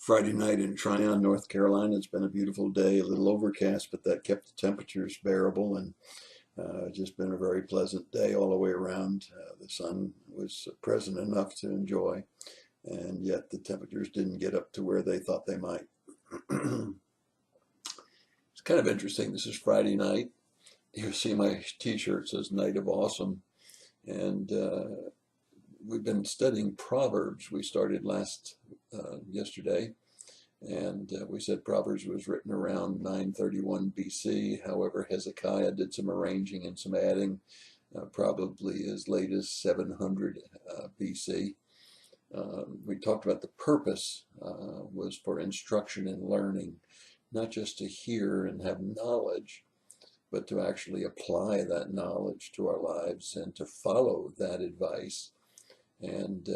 Friday night in Tryon, North Carolina. It's been a beautiful day, a little overcast, but that kept the temperatures bearable, and just been a very pleasant day all the way around. The sun was present enough to enjoy, and yet the temperatures didn't get up to where they thought they might. It's kind of interesting. This is Friday night. You see my t-shirt says Night of Awesome, and we've been studying Proverbs. We started yesterday, and we said Proverbs was written around 931 BC. However, Hezekiah did some arranging and some adding, probably as late as 700 BC. We talked about the purpose was for instruction and learning, not just to hear and have knowledge, but to actually apply that knowledge to our lives and to follow that advice. And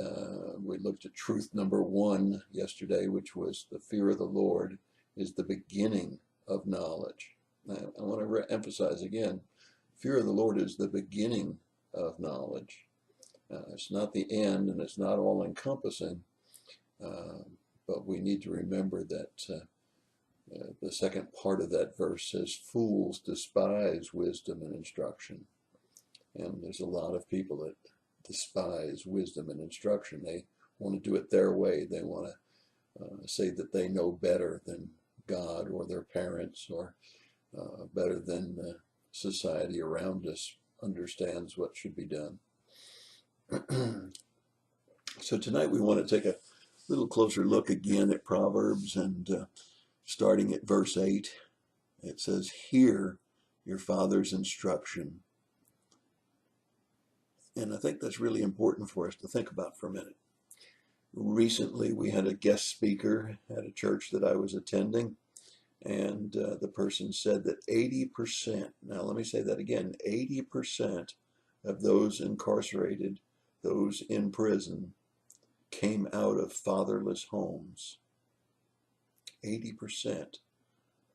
we looked at truth number 1 yesterday, which was the fear of the Lord is the beginning of knowledge. Now, I want to emphasize again, fear of the Lord is the beginning of knowledge. It's not the end, and it's not all encompassing, but we need to remember that the second part of that verse says, fools despise wisdom and instruction. And there's a lot of people that despise wisdom and instruction. They want to do it their way. They want to say that they know better than God or their parents, or better than the society around us understands what should be done. So tonight we want to take a little closer look again at Proverbs, and starting at verse 8, it says, hear your father's instruction. And I think that's really important for us to think about for a minute. Recently, we had a guest speaker at a church that I was attending, and the person said that 80%, now let me say that again, 80% of those incarcerated, those in prison, came out of fatherless homes. 80%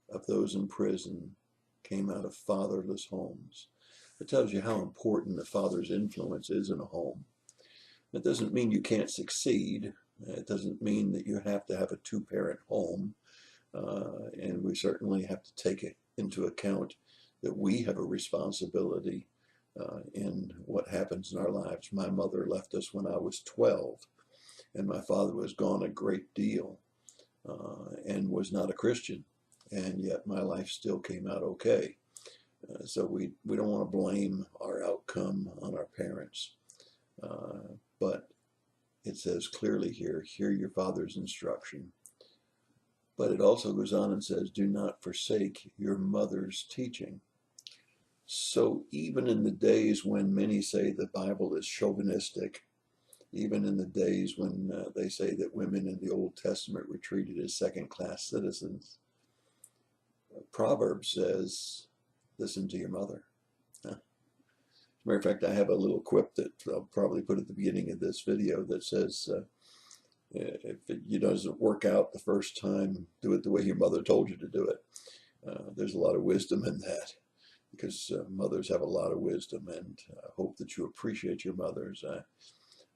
of those in prison came out of fatherless homes. It tells you how important the father's influence is in a home. It doesn't mean you can't succeed. It doesn't mean that you have to have a two-parent home. And we certainly have to take it into account that we have a responsibility in what happens in our lives. My mother left us when I was 12, and my father was gone a great deal and was not a Christian, and yet my life still came out okay. So we don't want to blame our outcome on our parents. But it says clearly here, hear your father's instruction. But it also goes on and says, do not forsake your mother's teaching. So even in the days when many say the Bible is chauvinistic, even in the days when they say that women in the Old Testament were treated as second-class citizens, Proverbs says, listen to your mother. As a matter of fact, I have a little quip that I'll probably put at the beginning of this video that says, if it doesn't work out the first time, do it the way your mother told you to do it. There's a lot of wisdom in that, because mothers have a lot of wisdom, and I hope that you appreciate your mothers.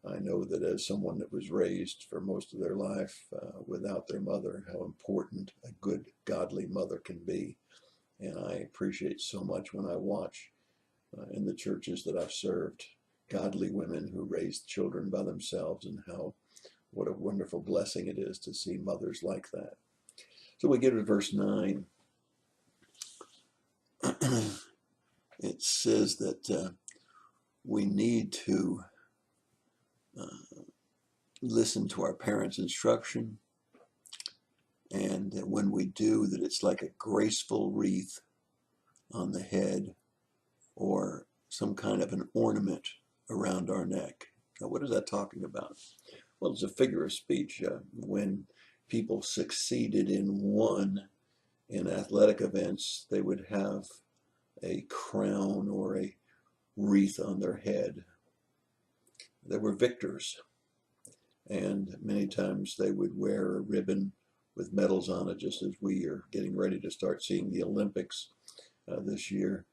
I know that as someone that was raised for most of their life without their mother, how important a good, godly mother can be. And I appreciate so much when I watch in the churches that I've served, godly women who raised children by themselves, and what a wonderful blessing it is to see mothers like that. So we get to verse 9. It says that we need to listen to our parents' instruction, and that when we do, that it's like a graceful wreath on the head or some kind of an ornament around our neck. Now, what is that talking about? Well, it's a figure of speech. When people succeeded in athletic events, they would have a crown or a wreath on their head. They were victors, and many times they would wear a ribbon with medals on it, just as we are getting ready to start seeing the Olympics this year.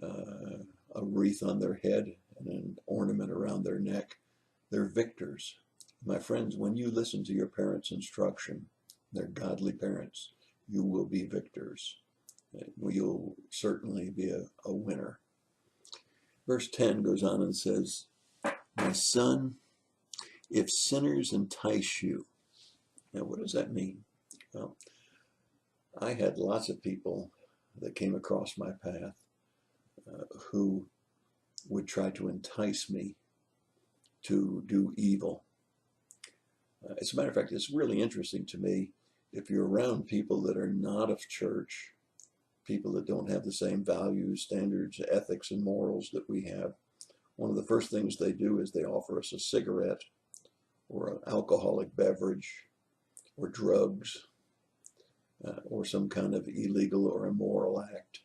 A wreath on their head and an ornament around their neck. They're victors. My friends, when you listen to your parents' instruction, they're godly parents, you will be victors. You'll certainly be a winner. Verse 10 goes on and says, my son, if sinners entice you. Now, what does that mean? Well, I had lots of people that came across my path who would try to entice me to do evil. As a matter of fact, it's really interesting to me if you're around people that are not of church, people that don't have the same values, standards, ethics, and morals that we have. One of the first things they do is they offer us a cigarette or an alcoholic beverage or drugs or some kind of illegal or immoral act.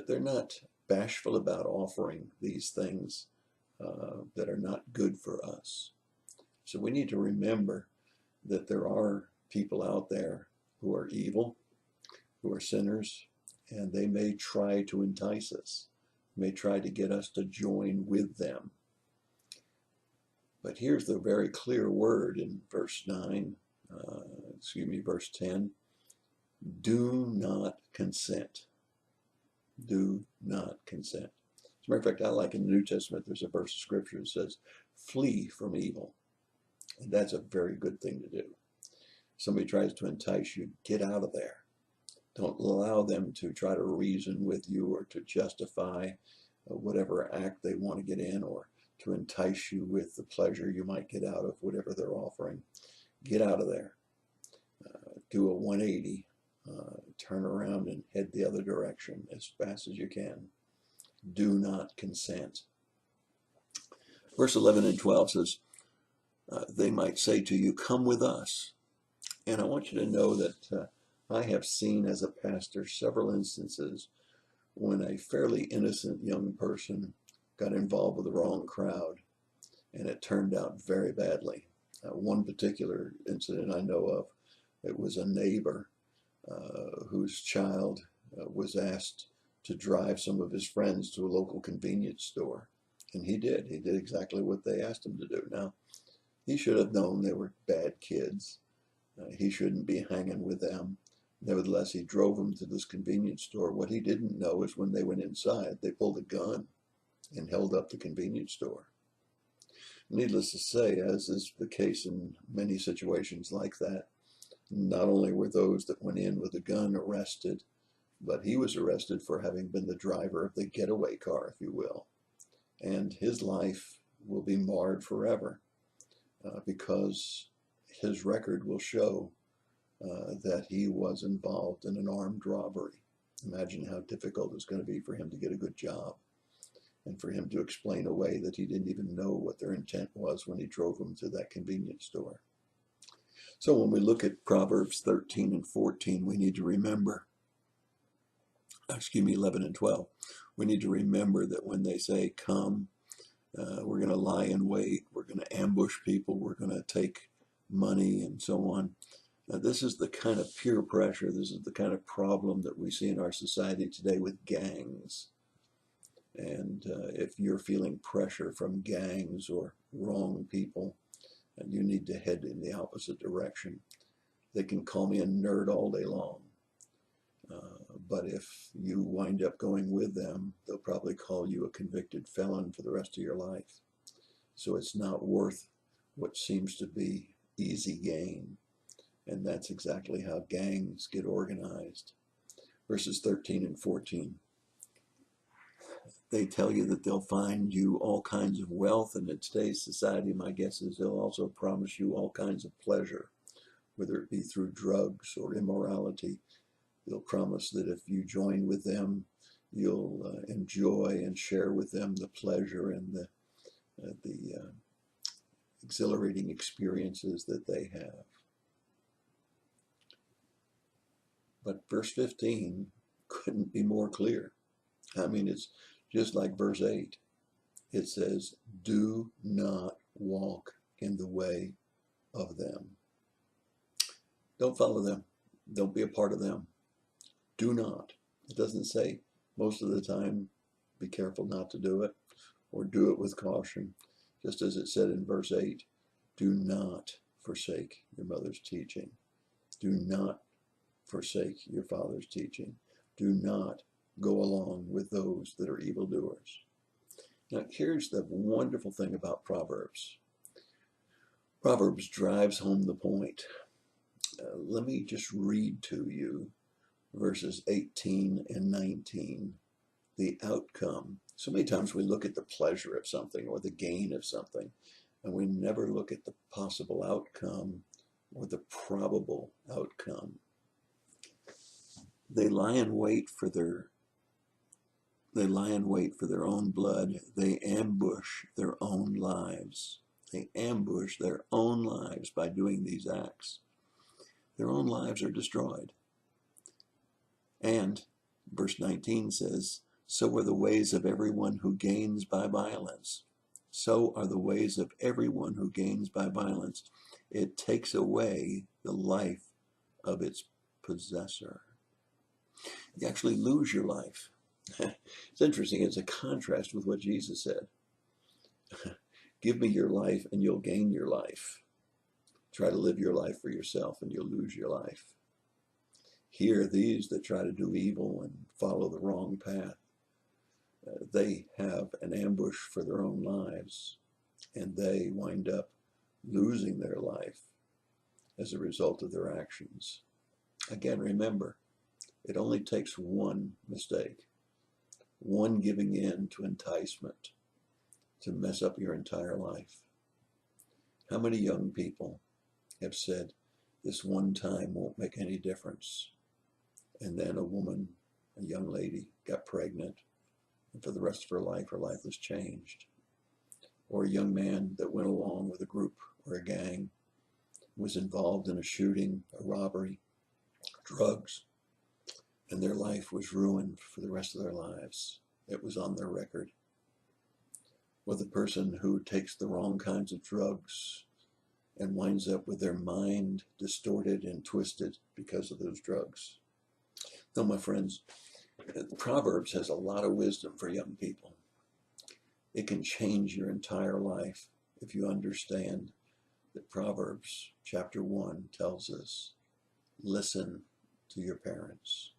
They're not bashful about offering these things that are not good for us. So we need to remember that there are people out there who are evil, who are sinners, and they may try to entice us, may try to get us to join with them. But here's the very clear word in verse 10. Do not consent. Do not consent. As a matter of fact, I like in the New Testament, there's a verse of scripture that says, flee from evil. And that's a very good thing to do. Somebody tries to entice you, get out of there. Don't allow them to try to reason with you or to justify whatever act they want to get in or to entice you with the pleasure you might get out of whatever they're offering. Get out of there. Do a 180. Turn around and head the other direction as fast as you can. Do not consent. Verse 11 and 12 says, they might say to you, come with us. And I want you to know that I have seen as a pastor several instances when a fairly innocent young person got involved with the wrong crowd, and it turned out very badly. One particular incident I know of, it was a neighbor whose child was asked to drive some of his friends to a local convenience store. And he did. He did exactly what they asked him to do. Now, he should have known they were bad kids. He shouldn't be hanging with them. Nevertheless, he drove them to this convenience store. What he didn't know is when they went inside, they pulled a gun and held up the convenience store. Needless to say, as is the case in many situations like that, not only were those that went in with a gun arrested, but he was arrested for having been the driver of the getaway car, if you will. And his life will be marred forever because his record will show that he was involved in an armed robbery. Imagine how difficult it's going to be for him to get a good job and for him to explain away that he didn't even know what their intent was when he drove them to that convenience store. So when we look at Proverbs 13 and 14, we need to remember, 11 and 12, we need to remember that when they say, come, we're going to lie in wait, we're going to ambush people, we're going to take money and so on. This is the kind of peer pressure, this is the kind of problem that we see in our society today with gangs. And if you're feeling pressure from gangs or wrong people, and you need to head in the opposite direction. They can call me a nerd all day long. But if you wind up going with them, they'll probably call you a convicted felon for the rest of your life. So it's not worth what seems to be easy gain. And that's exactly how gangs get organized. Verses 13 and 14. They tell you that they'll find you all kinds of wealth, and in today's society, my guess is they'll also promise you all kinds of pleasure, whether it be through drugs or immorality. They'll promise that if you join with them, you'll enjoy and share with them the pleasure and the exhilarating experiences that they have. But verse 15 couldn't be more clear. I mean, it's just like verse 8. It says, do not walk in the way of them. Don't follow them. Don't be a part of them. Do not. It doesn't say most of the time, be careful not to do it, or do it with caution. Just as it said in verse 8, do not forsake your mother's teaching. Do not forsake your father's teaching. Do not go along with those that are evildoers. Now, here's the wonderful thing about Proverbs. Proverbs drives home the point. Let me just read to you verses 18 and 19, the outcome. So many times we look at the pleasure of something or the gain of something, and we never look at the possible outcome or the probable outcome. They lie in wait for their own blood. They ambush their own lives. They ambush their own lives by doing these acts. Their own lives are destroyed. And verse 19 says, so are the ways of everyone who gains by violence. So are the ways of everyone who gains by violence. It takes away the life of its possessor. You actually lose your life. It's interesting. It's a contrast with what Jesus said. Give me your life and you'll gain your life. Try to live your life for yourself and you'll lose your life. Here, these that try to do evil and follow the wrong path, they have an ambush for their own lives, and they wind up losing their life as a result of their actions. Again, remember, it only takes one mistake, one giving in to enticement to mess up your entire life. How many young people have said, this one time won't make any difference? And then a young lady, got pregnant, and for the rest of her life was changed. Or a young man that went along with a group or a gang, was involved in a shooting, a robbery, drugs, and their life was ruined for the rest of their lives. It was on their record. Or the person who takes the wrong kinds of drugs and winds up with their mind distorted and twisted because of those drugs. No, my friends, Proverbs has a lot of wisdom for young people. It can change your entire life if you understand that Proverbs chapter 1 tells us, listen to your parents.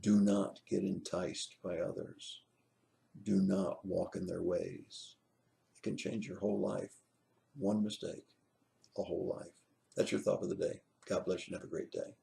Do not get enticed by others. Do not walk in their ways. It can change your whole life. One mistake, a whole life. That's your thought of the day. God bless you and have a great day.